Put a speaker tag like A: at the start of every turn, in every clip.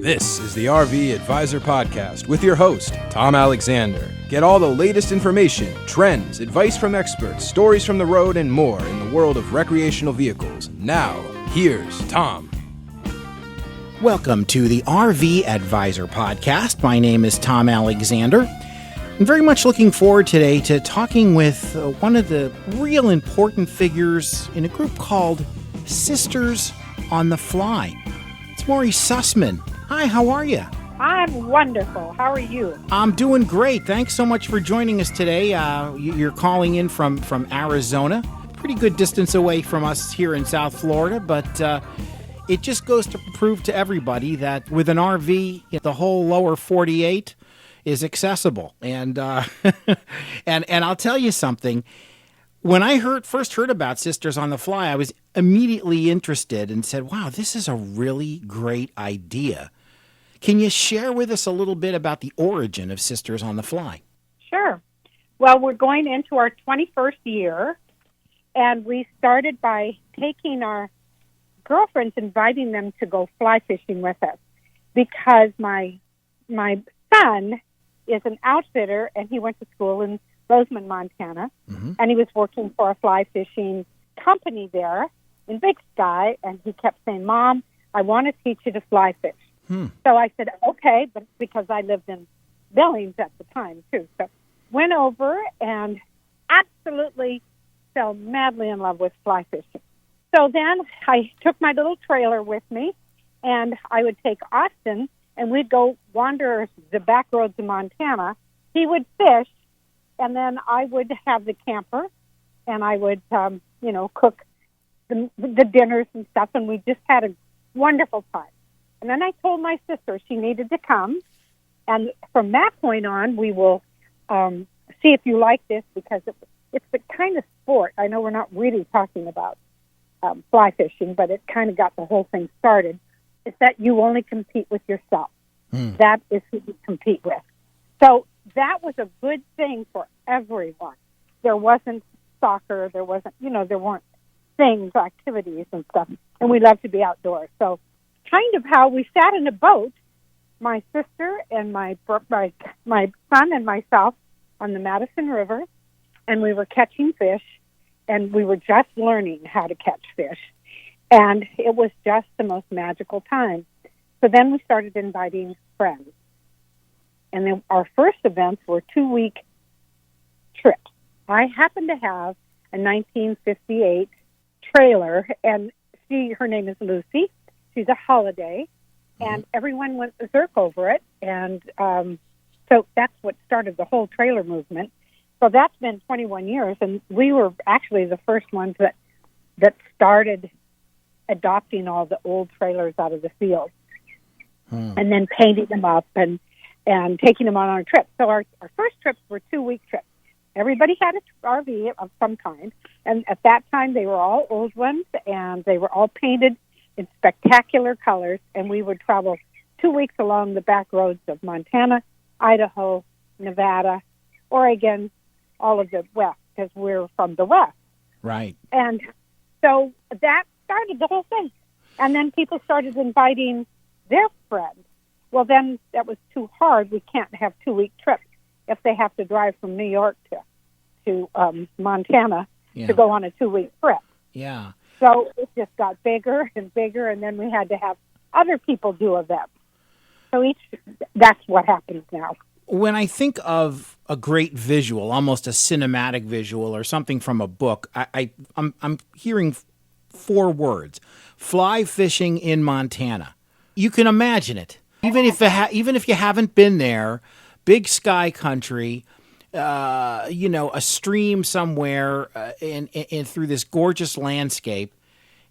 A: This is the RV Advisor Podcast with your host, Tom Alexander. Get all the latest information, trends, advice from experts, stories from the road, and more in the world of recreational vehicles. Now, here's Tom.
B: Welcome to the RV Advisor Podcast. My name is Tom Alexander. I'm very much looking forward today to talking with one of the real important figures in a group called Sisters on the Fly. It's Maurrie Sussman. Hi, how are you?
C: I'm wonderful. How are you?
B: I'm doing great. Thanks so much for joining us today. You're calling in from Arizona. Pretty good distance away from us here in South Florida, but it just goes to prove to everybody that with an RV, the whole lower 48 is accessible. And and I'll tell you something. When I first heard about Sisters on the Fly, I was immediately interested and said, wow, this is a really great idea. Can you share with us a little bit about the origin of Sisters on the Fly?
C: Sure. Well, we're going into our 21st year, and we started by taking our girlfriends, inviting them to go fly fishing with us, because my son is an outfitter, and he went to school in Sussman, Montana, and he was working for a fly fishing company there in Big Sky, and he kept saying, Mom, I want to teach you to fly fish. So I said, okay, but because I lived in Billings at the time, too. So went over and absolutely fell madly in love with fly fishing. So then I took my little trailer with me, and I would take Austin, and we'd go wander the back roads of Montana. He would fish, and then I would have the camper, and I would, cook the dinners and stuff, and we just had a wonderful time. And then I told my sister she needed to come, and from that point on, we will see if you like this, because it's the kind of sport. I know we're not really talking about fly fishing, but it kind of got the whole thing started. It's that you only compete with yourself. That is who you compete with. So that was a good thing for everyone. There wasn't soccer, there weren't things, activities and stuff, and we love to be outdoors. So kind of how we sat in a boat, my sister and my son and myself on the Madison River, and we were catching fish, and we were just learning how to catch fish, and it was just the most magical time. So then we started inviting friends. And then our first events were 2-week trips. I happened to have a 1958 trailer, and her name is Lucy. She's a Holiday, and everyone went berserk over it. And so that's what started the whole trailer movement. So that's been 21 years, and we were actually the first ones that started adopting all the old trailers out of the field and then painting them up and taking them on our trips. So our first trips were 2-week trips. Everybody had an RV of some kind, and at that time they were all old ones, and they were all painted in spectacular colors, and we would travel 2 weeks along the back roads of Montana, Idaho, Nevada, Oregon, all of the West, because we're from the West.
B: Right.
C: And so that started the whole thing. And then people started inviting their friends. Well, then that was too hard. We can't have 2-week trips if they have to drive from New York to Montana to go on a 2-week trip.
B: Yeah.
C: So it just got bigger and bigger, and then we had to have other people do events. So that's what happens now.
B: When I think of a great visual, almost a cinematic visual or something from a book, I'm hearing 4 words: fly fishing in Montana. You can imagine it. Even if you haven't been there, Big Sky country, a stream somewhere and through this gorgeous landscape,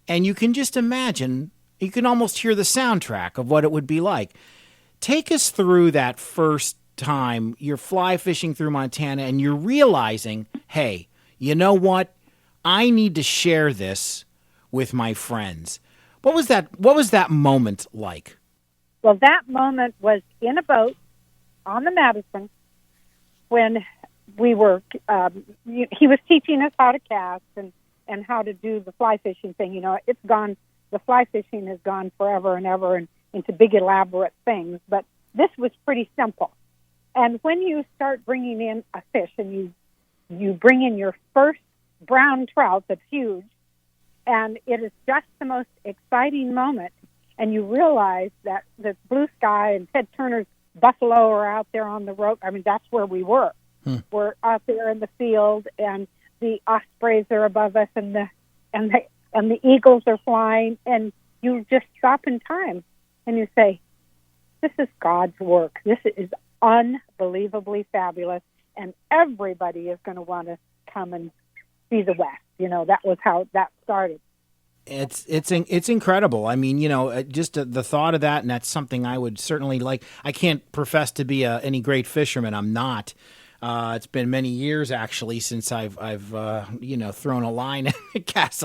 B: and you can just imagine. You can almost hear the soundtrack of what it would be like. Take us through that first time you're fly fishing through Montana and you're realizing, hey, you know what? I need to share this with my friends. What was that moment like?
C: Well, that moment was in a boat on the Madison when we were, he was teaching us how to cast and how to do the fly fishing thing. The fly fishing has gone forever and ever, and into big elaborate things, but this was pretty simple. And when you start bringing in a fish and you bring in your first brown trout that's huge, and it is just the most exciting moment, and you realize that the blue sky and Ted Turner's buffalo are out there on the road. I mean, that's where we were. We're out there in the field, and the ospreys are above us, and the eagles are flying, and you just stop in time, and you say, "This is God's work. This is unbelievably fabulous, and everybody is going to want to come and see the West." That was how that started.
B: It's incredible. I mean, just the thought of that, and that's something I would certainly like. I can't profess to be any great fisherman. I'm not. It's been many years actually since I've thrown a line, cast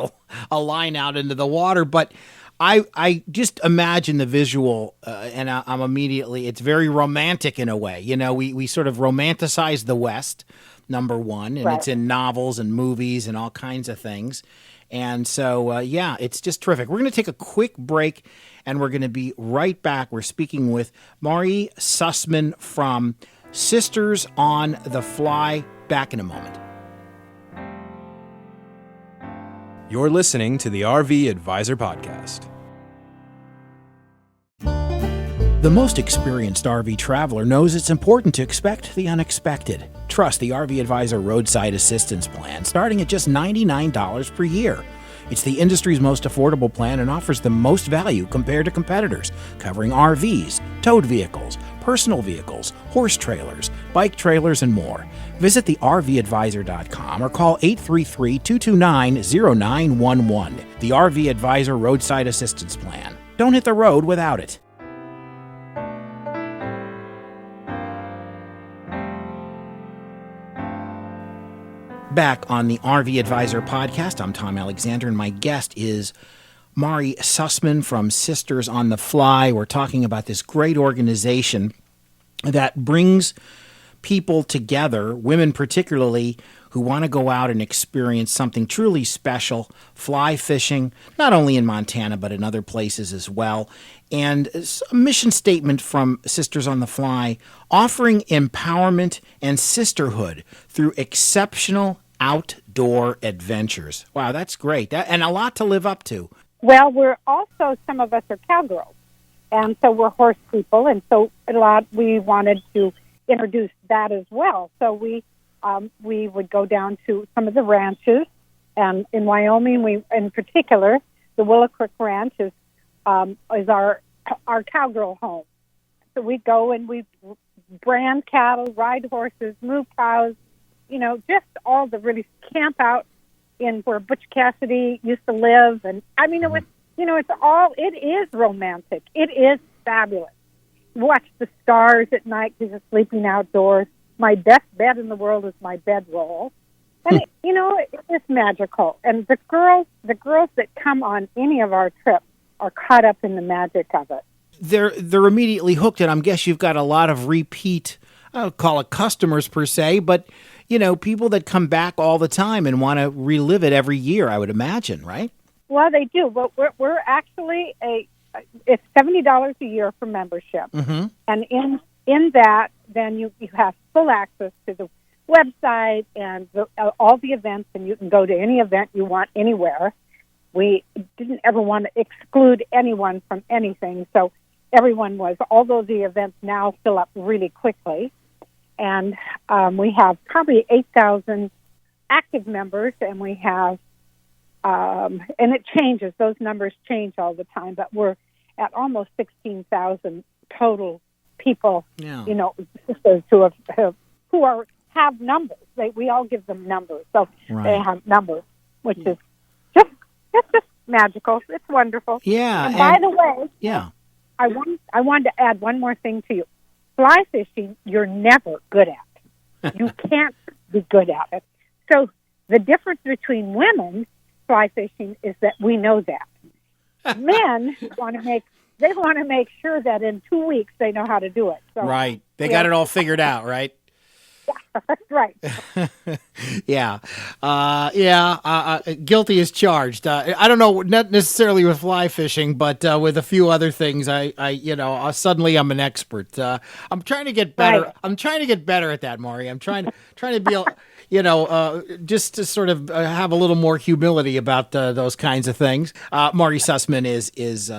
B: a line out into the water. But I just imagine the visual, and I'm immediately. It's very romantic in a way. We sort of romanticize the West, number one, and
C: Right.
B: It's in novels and movies and all kinds of things. And so, it's just terrific. We're going to take a quick break, and we're going to be right back. We're speaking with Maurrie Sussman from Sisters on the Fly. Back in a moment.
A: You're listening to the RV Advisor Podcast.
B: The most experienced RV traveler knows it's important to expect the unexpected. Trust the RV Advisor Roadside Assistance Plan, starting at just $99 per year. It's the industry's most affordable plan and offers the most value compared to competitors, covering RVs, towed vehicles, personal vehicles, horse trailers, bike trailers, and more. Visit thervadvisor.com or call 833-229-0911. The RV Advisor Roadside Assistance Plan. Don't hit the road without it. Back on the RV Advisor podcast, I'm Tom Alexander, and my guest is Maurrie Sussman from Sisters on the Fly. We're talking about this great organization that brings people together, women particularly, who want to go out and experience something truly special, fly fishing, not only in Montana, but in other places as well. And a mission statement from Sisters on the Fly, offering empowerment and sisterhood through exceptional outdoor adventures. Wow, that's great. And a lot to live up to.
C: Well, some of us are cowgirls, and so we're horse people, and so we wanted to introduce that as well. So we would go down to some of the ranches, and in Wyoming, in particular, the Willow Creek Ranch is our cowgirl home. So we go and we brand cattle, ride horses, move cows, just all the really camp out in where Butch Cassidy used to live. And I mean, it was, it is romantic. It is fabulous. Watch the stars at night because you're sleeping outdoors. My best bed in the world is my bedroll. And, it is magical. And the girls that come on any of our trips are caught up in the magic of it.
B: They're immediately hooked, and I guess you've got a lot of repeat, I don't call it customers per se, but people that come back all the time and want to relive it every year, I would imagine, right?
C: Well, they do. But we're actually it's $70 a year for membership,
B: Mm-hmm.
C: and in that, then you have full access to the website and all the events, and you can go to any event you want anywhere. We didn't ever want to exclude anyone from anything, so everyone was. Although the events now fill up really quickly. And we have probably 8,000 active members, and we have, and it changes. Those numbers change all the time, but we're at almost 16,000 total people.
B: Yeah.
C: Sisters who have numbers. We all give them numbers, so
B: Right.
C: they have numbers, which is just magical. It's wonderful.
B: Yeah.
C: And by the way,
B: yeah.
C: I wanted to add one more thing to you. Fly fishing, you're never good at. You can't be good at it. So the difference between women fly fishing is that we know that. Men want to make sure that in 2 weeks they know how to do it. So,
B: Right. They got it all figured out, right?
C: That's right.
B: Guilty as charged. I don't know, not necessarily with fly fishing, but with a few other things, suddenly I'm an expert. I'm trying to get better.
C: Right.
B: I'm trying to get better at that, Maurrie. I'm trying to be, just to sort of have a little more humility about those kinds of things. Maurrie Sussman is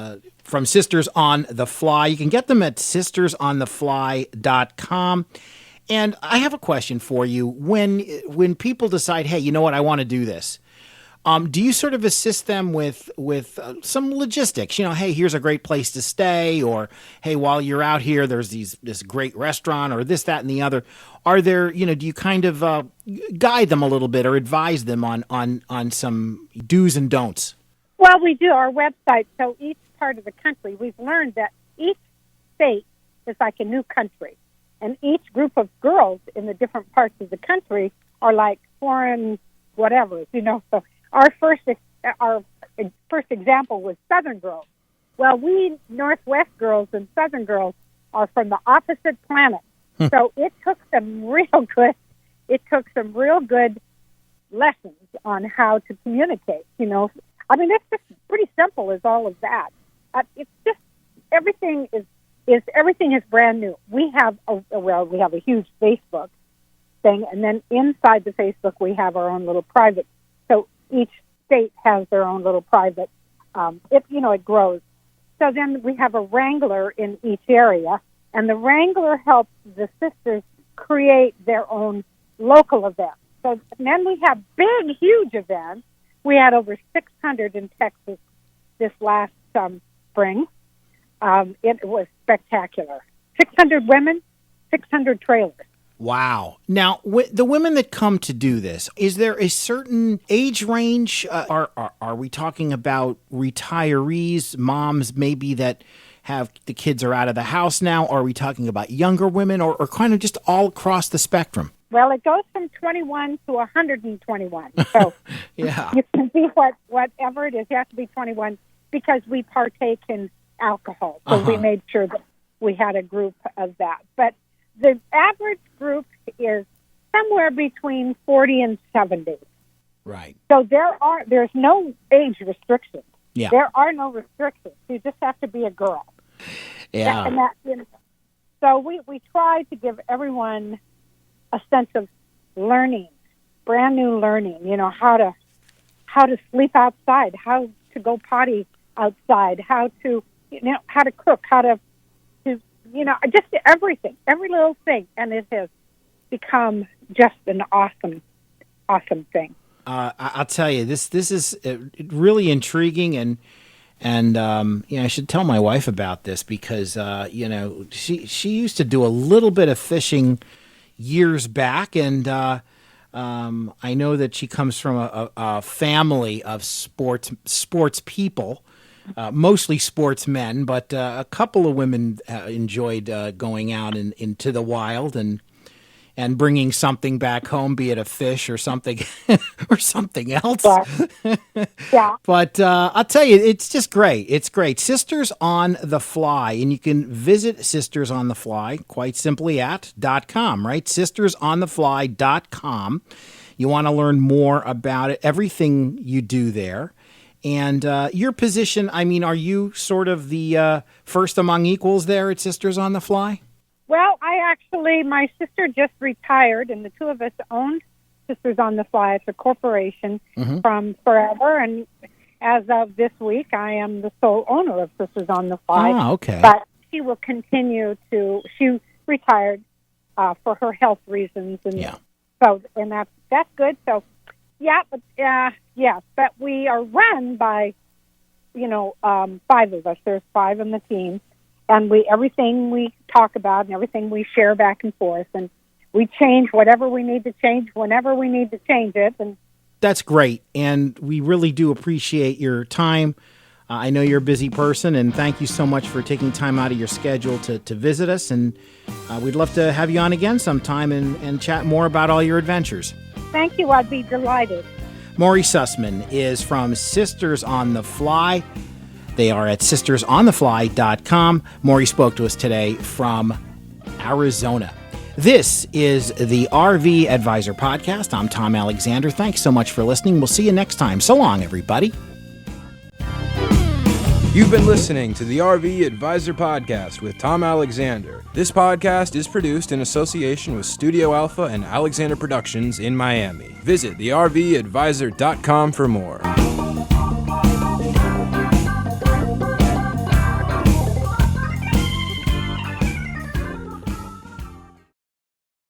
B: from Sisters on the Fly. You can get them at sistersonthefly.com. And I have a question for you. When people decide, hey, you know what, I want to do this, do you sort of assist them with some logistics? Hey, here's a great place to stay, or hey, while you're out here, there's this great restaurant, or this, that, and the other. Are there, do you kind of guide them a little bit or advise them on some do's and don'ts?
C: Well, we do our website. So each part of the country, we've learned that each state is like a new country. And each group of girls in the different parts of the country are like foreign whatever, So our first example was Southern girls. Well, we Northwest girls and Southern girls are from the opposite planet. So it took some real good lessons on how to communicate, I mean, it's just pretty simple as all of that. It's just everything is brand new. We have a huge Facebook thing, and then inside the Facebook we have our own little private. So each state has their own little private. It grows. So then we have a wrangler in each area, and the wrangler helps the sisters create their own local events. So then we have big, huge events. We had over 600 in Texas this last spring. It was spectacular. 600 women, 600 trailers.
B: Wow. Now, the women that come to do this, is there a certain age range? Are we talking about retirees, moms maybe that have the kids are out of the house now? Are we talking about younger women or kind of just all across the spectrum?
C: Well, it goes from 21 to 121. So
B: yeah.
C: You can be whatever it is. You have to be 21 because we partake in alcohol. So we made sure that we had a group of that. But the average group is somewhere between 40 and 70.
B: Right.
C: So there's no age restrictions.
B: Yeah.
C: There are no restrictions. You just have to be a girl.
B: Yeah.
C: So we try to give everyone a sense of learning, brand new learning, how to sleep outside, how to go potty outside, how to cook, how to just everything, every little thing. And it has become just an awesome thing.
B: I'll tell you, this is really intriguing, and I should tell my wife about this because she used to do a little bit of fishing years back, and I know that she comes from a family of sports people, mostly sportsmen, but a couple of women enjoyed going out into the wild and bringing something back home, be it a fish or something or something else.
C: Yeah.
B: But I'll tell you, it's just great. It's great. Sisters on the Fly, and you can visit Sisters on the Fly quite simply at .com, right? sistersonthefly.com. You want to learn more about it, everything you do there. And your position, I mean, are you sort of the first among equals there at Sisters on the Fly?
C: Well, my sister just retired, and the two of us owned Sisters on the Fly. It's a corporation from forever, and as of this week, I am the sole owner of Sisters on the Fly.
B: Ah, okay.
C: But she will continue she retired for her health reasons, and so that's good. So, but we are run by, 5 of us. There's 5 in the team. And everything we talk about and everything we share back and forth, and we change whatever we need to change whenever we need to change it. And
B: that's great, and we really do appreciate your time. I know you're a busy person, and thank you so much for taking time out of your schedule to visit us. And we'd love to have you on again sometime and chat more about all your adventures.
C: Thank you. I'd be delighted.
B: Maurrie Sussman is from Sisters on the Fly. They are at sistersonthefly.com. Maurrie spoke to us today from Arizona. This is the RV Advisor Podcast. I'm Tom Alexander. Thanks so much for listening. We'll see you next time. So long, everybody.
A: You've been listening to the RV Advisor Podcast with Tom Alexander. This podcast is produced in association with Studio Alpha and Alexander Productions in Miami. Visit thervadvisor.com for more.